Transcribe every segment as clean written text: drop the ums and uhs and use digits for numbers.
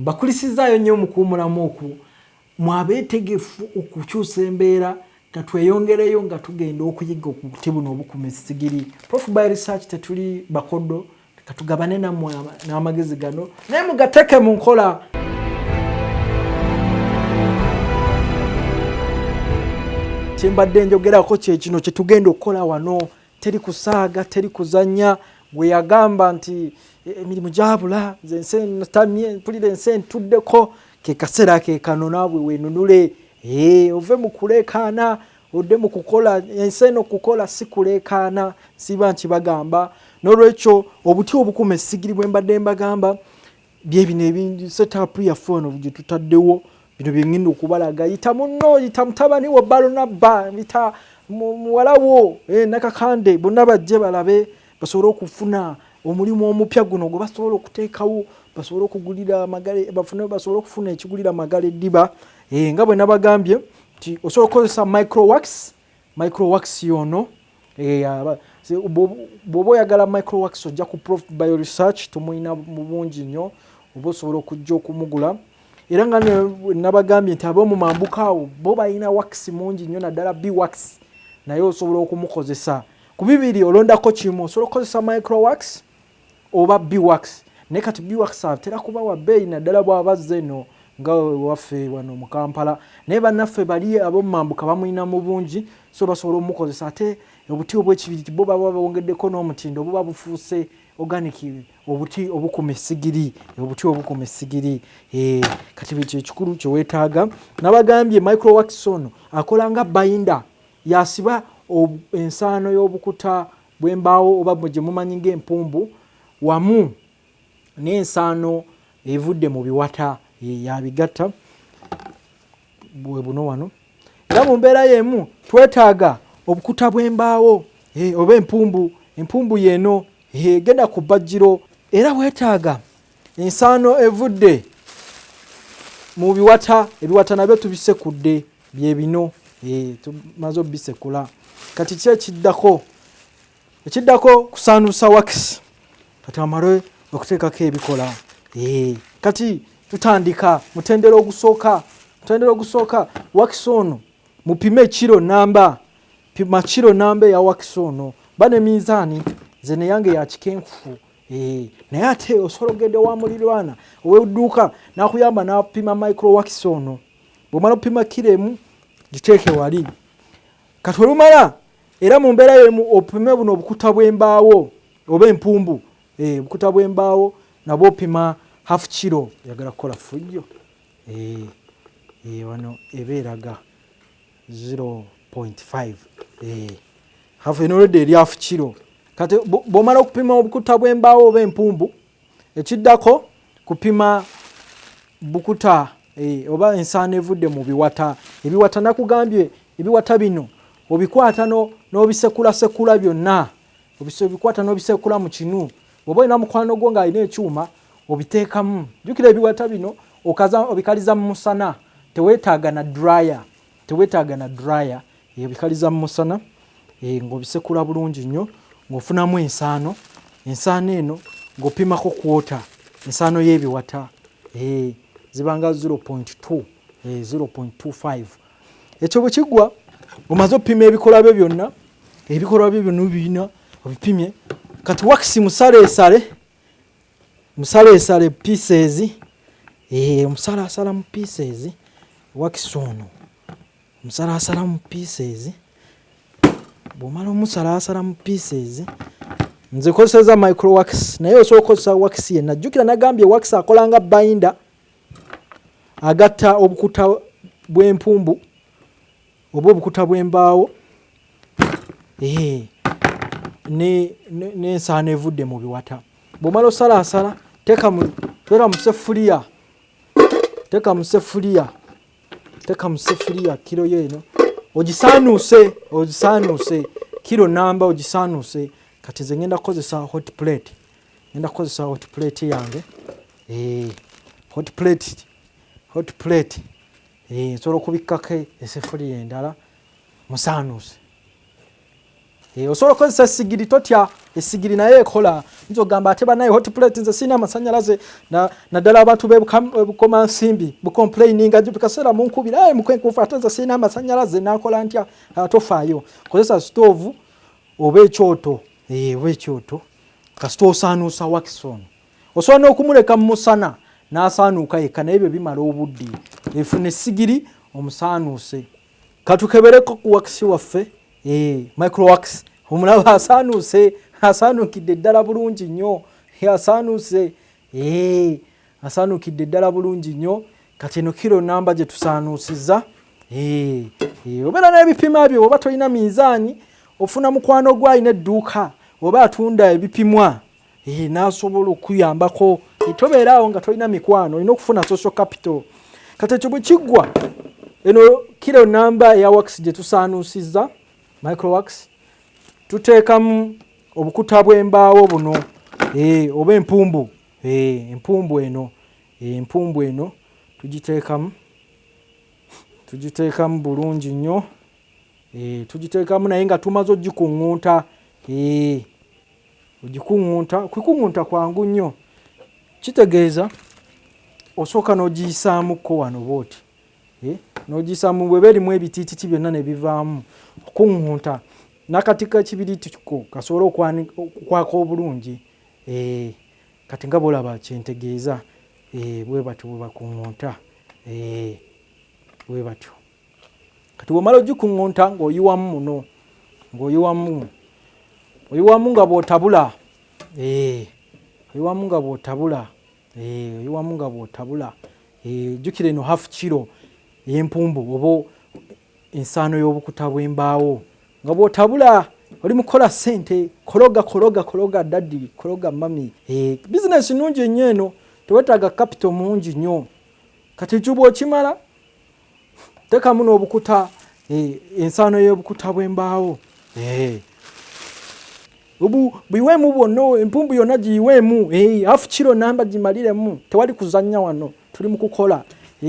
Mbakulisizaayo nnyo mukuumulamu oku mwabeetegefu okukyusa embeera nga tweyongereyo nga tugenda okuyiga okuti buno obukuma essigiri. Prof by research tetuli bakodo katugabane nammwe n'amagezi gano naye mugateeke mu nkola. Kyembadde njogerako kye kino kye tugenda okukola wano, teri kusaaga teri kuzannya. Gwe yagamba nti emirimu gyabula nze ensi entamye mpulira ensi entuddeko, ke kaseera ke kano naabwe weenunule. Ove mu kuleekaana odde mu kukola ensi eno kukola si kuleekaana, siba nkibagamba. N'olwekyo obuti obukuma essigiri bwe mbadde mbagamba bye bino ebingi setup yaffe wano gye tutaddewo bino bye ngenda okubalaga. Yita munno, yita mutabani wa Balonabba, yita muwala wo Nakakande, bonna bajje balabe basobole okufuna omulimu omupya guno gwe basobola okuteekawo, basobole okugulira amagale, basobole okufuna ekigulira amagale eddiba. Nga bwe nabagambye nti osobola okukozesa microwax yono. Bw'oba oyagala microwax ojja ku Prof by research, tumuyina mu bungi nnyo, oba osobola okujja okumugula. Era nga nabagambye nti ab'omu mambuka awo bo balina wax mungi nnyo, naddala B-wax naye osobola okumukozesa. Ku bibiri olondako kimu, osobola okukozesa microwax oba B-wax. Naye kati B-wax atera kuba wa bbeeyi naddala bw'aba azze eno nga waffe wano mu Kampala. Naye bannaffe bali ab'omu mambuka bamulina mu bungi, so basobola omukozesa. Ate obuti obw'ekibiri bo baba bawongeddeko n'omutindo, buba bufuuse organic, obuti obukuma essigiri, obuti obukuma essigiri. Kati biki ekikulu kye weetaaga. Nabagambye microwax ono akola nga binder, yasiba ensaano y'obukuta bw'embaawo oba gye mumanyi ng'empumbu wamu n'ensaano evudde mu biwata, yabigatta bwe buno wano. Era mu mbeera y'emu twetaaga obukuta bw'embaawo oba empumbu yeeno genda ku bbajjiro. Era weetaaga ensaano evudde mu biwata, ebiwata nabyo tubisekudde bye bino, tumaze obisekula. Kati ki ekiddako? Ekiddako kusaanuusa wax. Kati amale okuteekako ebikola. Kati tutandika mutendera ogusooka. Mutendera ogusooka wax ono mupime kilo namba, pima kilo namba ya wax ono. Bane mizaani nze ne yange ya kikenkufu. Naye ate osobola ogende wa mulirwana ow'edduuka n'akuyamba n'apima microwax ono. Bw'omala opima kilo emu giteeke wali. Kati olumala era mu mbeera y'emu opime buno obukuta bw'embaawo oba empumbu. Obukuta bw'embaawo nabwo opima half kilo. Yagala kukola fujjo. Wano ebeeraga 0.5. Half enolede eri half kilo. Kati bw'omala okupima obukuta bw'embaawo oba empumbu, ekiddako kupima bukuta oba ensaano evudde mu biwata. Ebiwata nakugambye ebiwata bino obikwata n'obisekulasekula byonna. Obikwata n'obisekula mu kinu. Bw'oba olina mukwano gwo ng'alina ekyuma obiteekamu. Jjukira ebiwata bino obikaliza mu musana. Teweetaaga na dryer. Obikaliza mu musana ng'obisekula bulungi nnyo ng'ofunamu ensaano. Ensaano eno ng'opimako kwota. Ensaano y'ebiwata zibanga 0.2, 0.25. Ekyo bwe kiggwa omaze opima ebikola byo byonna. Ebikola byo byonna birina obipimye. Kati wax musaleesale pieces. Omusalaasala mu pieces. Wax ono omusalaasala mu pieces. Bw'omala omusalaasala mu pieces, nze kozesa microwax naye osobola okukozesa wax yenna. Jjukira nagambye wax akola nga binder, agatta obukuta bw'empumbu oba obukuta bw'embaawo n'ensaano evudde mu biwata. Bw'omala osalaasala teeka mu seffuliya kilo yeeno ogisaanuuse kilo namba ogisaanuuse. Kati nze ngenda kukozesa hot plate yange. Hot plate nsobola okubikkako eseffuliya endala musaanuuse. Osobola okukozesa sigiri totya esigiri naye ekola nzogamba ate banaye hot plate nze sina amasanyalaze naddala abantu bebukoma nsimbi bucomplaininga bikaseera munkubira mukwenkufa ate nze sina amasanyalaze nakola ntya atofaayo kozesa stove oba ekyoto oba ekyoto kasita osaanuusa Wakison osobola n'okumuleka mu musana n'asaanuuka yekka naye byo bimala obudde efuna essigiri omusaanuuse katukebereko ku wakisi waffe microwax omulaba asaanuukidde ddala bulungi nnyo asaanuukidde ddala bulungi nnyo kati eno kiro namba gye tusaanuusizza obeera n'ebipima byo oba tolina minzaani ofuna mukwano gwo alina edduuka oba atunda ebipimwa n'asobola okuyambako tobeeraawo nga tolina mikwano olina okufuna social capital kati ekyo bwe kiggwa eno kiro namba eya wax gye tusaanuusizza microwax tuteekamu obukuta bw'embaawo buno oba empumbu empumbu eno tugiteekamu bulungi nnyo tugiteekamu naye nga tumaze ogikuŋŋunta kwikuŋŋunta kwangu nnyo kitegeeza osooka n'ogiyisaamuko wano bwoti n'ogiyisaamu bweba erimu ebitiititi byonna ne bivaamu okuŋŋunta n'akati k'ekibiriiti kiko kasobole okukwaka obulungi kati nga bolaba kyentegeeza bwe batyo bwe bakuŋŋunta bwe batyo kati bw'omala ogikuŋŋunta ng'oyiwamu muno ng'oyiwamu nga bw'otabula oyiwamu nga bw'otabula jjukira eno half kiro ey'empumbu oba ensaano y'obukuta bw'embaawo nga bw'otabula oli mukola ssente kologa daddi kologa mami bizinesi nnungi nnyo eno tewetaaga capital mungi nnyo kati ekyo bw'okimala teekamu n'obukuta ensaano y'obukuta bw'embaawo biweemu bwonna empumbu yonna giyiweemu hafu kiro namba gimaliremu tewali kuzannya wano tuli mu kukola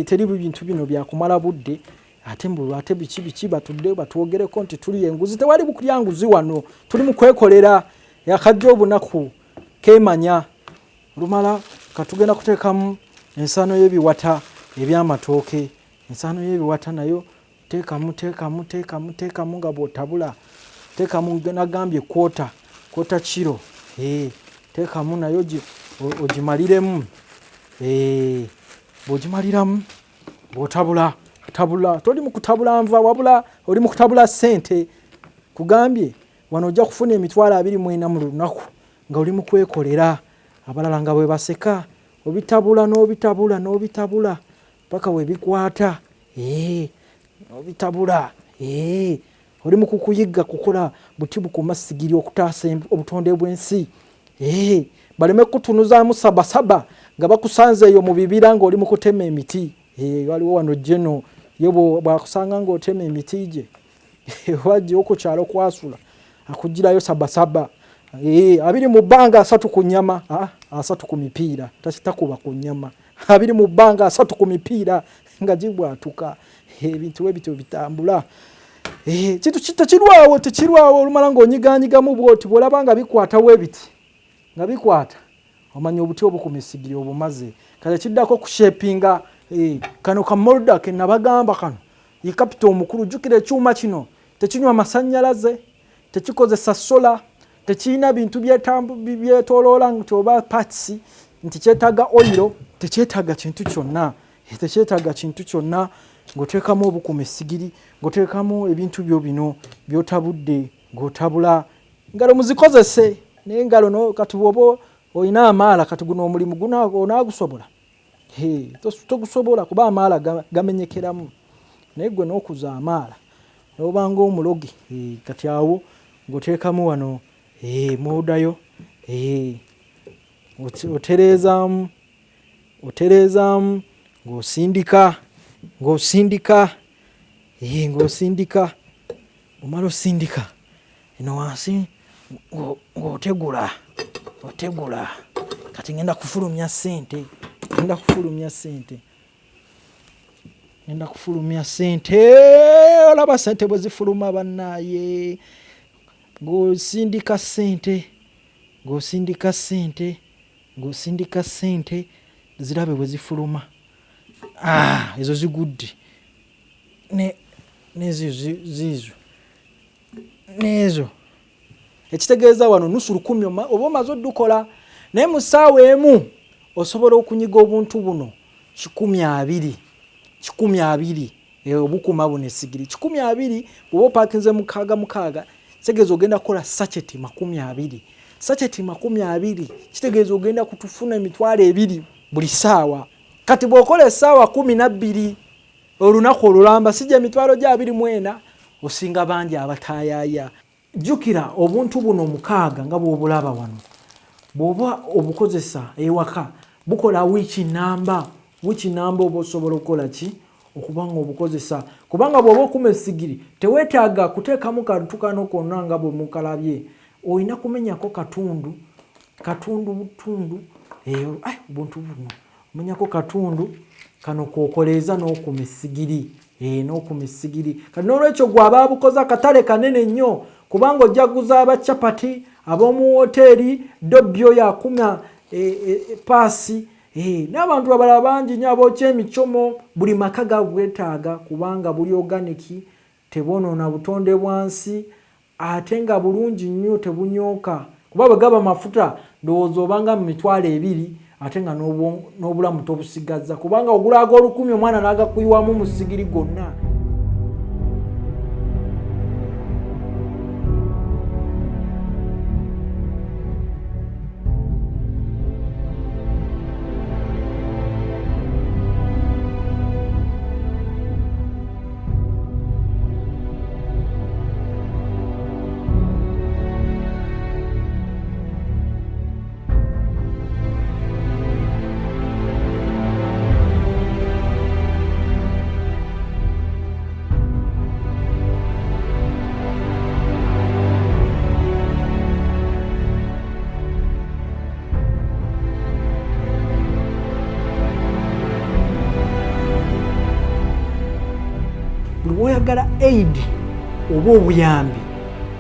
teri bintu bino byakumala budde ate biki batudde batwogereko nti tuli enguzi tewali bukulya nguzi wano tuli mu kwekolera yakajja obunaku keemanya lumala katugenda kuteekamu ensaano y'ebiwata eby'amatooke ensaano y'ebiwata nayo teekamu nga bw'otabula teekamu nagambye kwota kiro teekamu nayo ogimaliremu bw'ogimaliramu bw'otabula toli mu kutabula nva wabula oli mu kutabula ssente kugambye wano ojja kufuna emitwalo 24 mu lunaku nga oli mu kwekolera abalala nga bwe baseka obitabula paka we bikwata obitabula oli mu kukuyigga kukola buti bukumasigiri okutaasa obutonde bw'ensi baleme kutunuzaamu sabasaba nga bakusanze eyo mu bibira ng'oli mu kutema emiti waliwo wano jeno ye bwakusanga ng'otema emiti gye wajja okukyalo kwasula akugirayo sabasaba 2 mu bbanga 3 ku nnyama 3 ku mipiira takuba ku nnyama 2 mu bbanga 3 ku mipiira nga gibwatuka ebintu ebityo bitambula kintu tekirwawo olumala ng'onyiganyigamu bwoti bw'olaba nga bikwata webiti nga bikwata omanya obuti obukumisigiri obumaze kale kiddako kushepinga kano kamolda ke nabagamba kano ye capital omukulu jukira ekyuma kino tekinywa masanyalaze tekikozesa sola tekirina bintu byetoloola nti oba parts nti kyetaaga oil tekyetaaga kintu kyonna ng'oteekamu obukumisigiri ng'oteekamu ebintu byo bino by'otabudde ng'otabula ngalo muzikozese naye engalo kati bw'oba olina amaala kati guno omulimu onaagusobola togusobola kuba amaala gamenyekeramu naye gwe n'okuza amaala n'obanga omulogi kati awo ng'oteekamu wano mw'odayo otereezaamu ng'osindika omala osindika eno wansi ng'otegula kati ngenda kufulumya ssente olaba ssente bwe zifuluma bannaaye ng'osindika ssente ng'osindika ssente zirabe bwe zifuluma. Ezo zigudde n'ezo ekitegeeza wano nusu 10 oba omaze oddukola, naye mu ssaawa emu osobola okunyiga obuntu buno 120 obukuma buno essigiri 120 bw'oba opaakinze mukaaga kitegeeza ogenda kukola sacheti 20. Sacheti 20 kitegeeza ogenda kutufuna emitwalo 2 buli ssaawa. Kati bw'okola essaawa 12 olunaku olulamba sijja emitwalo gya 24 osinga bangi abataayaya. Jjukira obuntu buno 6 nga bw'obulaba wano bw'oba obukozesa ewaka bukola wiiki namba oba osobola okukola ki okubanga obukozesa, kubanga bw'oba okuma essigiri teweetaaga kuteekamu kantu kano konna nga bwe mukalabye, olina kumenyako katundu obuntu buno omenyako katundu kano k'okoleeza n'okuma essigiri kati n'olwekyo gwe aba abukoze akatale kanene nnyo, kubanga ojjaguza abacapati ab'omu woteeri dobbyo yakuma paasi n'abantu abalala bangi nnyo abookya emicomo. Buli maka gabwetaaga kubanga buli oganiki, tebonoona butonde bwansi, ate nga bulungi nnyo tebunyooka, kuba bwe gaba mafuta ndowooza obanga mu mitwalo 2 ate nga n'obulamu tobusigazza, kubanga ogula ag'olukumi omwana n'agakuyiwamu mu ssigiri gonna. Bw'oyagala aid oba obuyambi,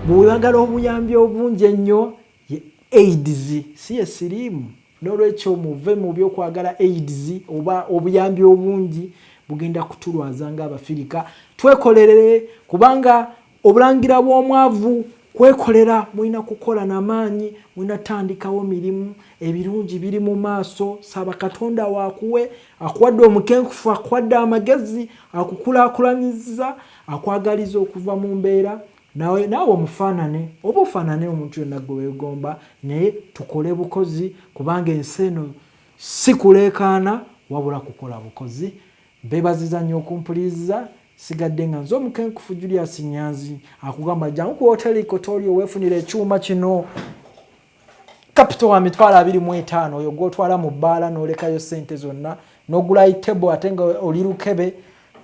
bw'oyagala obuyambi obungi ennyo ye AIDS si esiriimu. N'olwekyo muve mu by'okwagala AIDS oba obuyambi obungi bugenda kutulwaza ng'Abafirika. Twekolerere, kubanga obulangira bw'omwavu kwekolera, mulina kukola n'amaanyi, mulina tandikawo mirimu, ebirungi biri mu maaso. Saba Katonda waakuwe, akuwadde omukenkufu, akuwadde amagezi, akukulaakulanyizza, akwagaliza okuva mu mbeera, naawe omufaanane oba ofaanane omuntu yenna gwe weegomba, naye tukole bukozi, kubanga ensi eno si kuleekaana wabula kukola bukozi. Mbeebaziza nnyo okumpuliriza. Sigadde nga nze omukenkufu Julius Nyanzi akugamba jangu ku hoteli Kotorio weefunire ekyuma kino capital wa mitwalo 25 oyo gw'otwala mu bbaala n'olekayo ssente zonna n'ogula itebo ate nga oli lukebe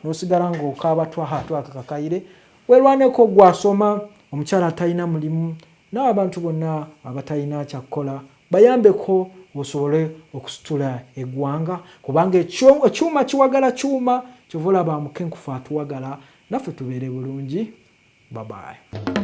n'osigala ng'okaaba twakakayire. Weerwaneko gwasoma omukyala atalina mulimu n'abantu bonna abatalina kyakukola bayambeko osobole okusitula eggwanga, kubanga ekyuma kiwagala kyuma. Kyova olaba mukenkufu atuwagala, naffe tubeere bulungi. Bye bye.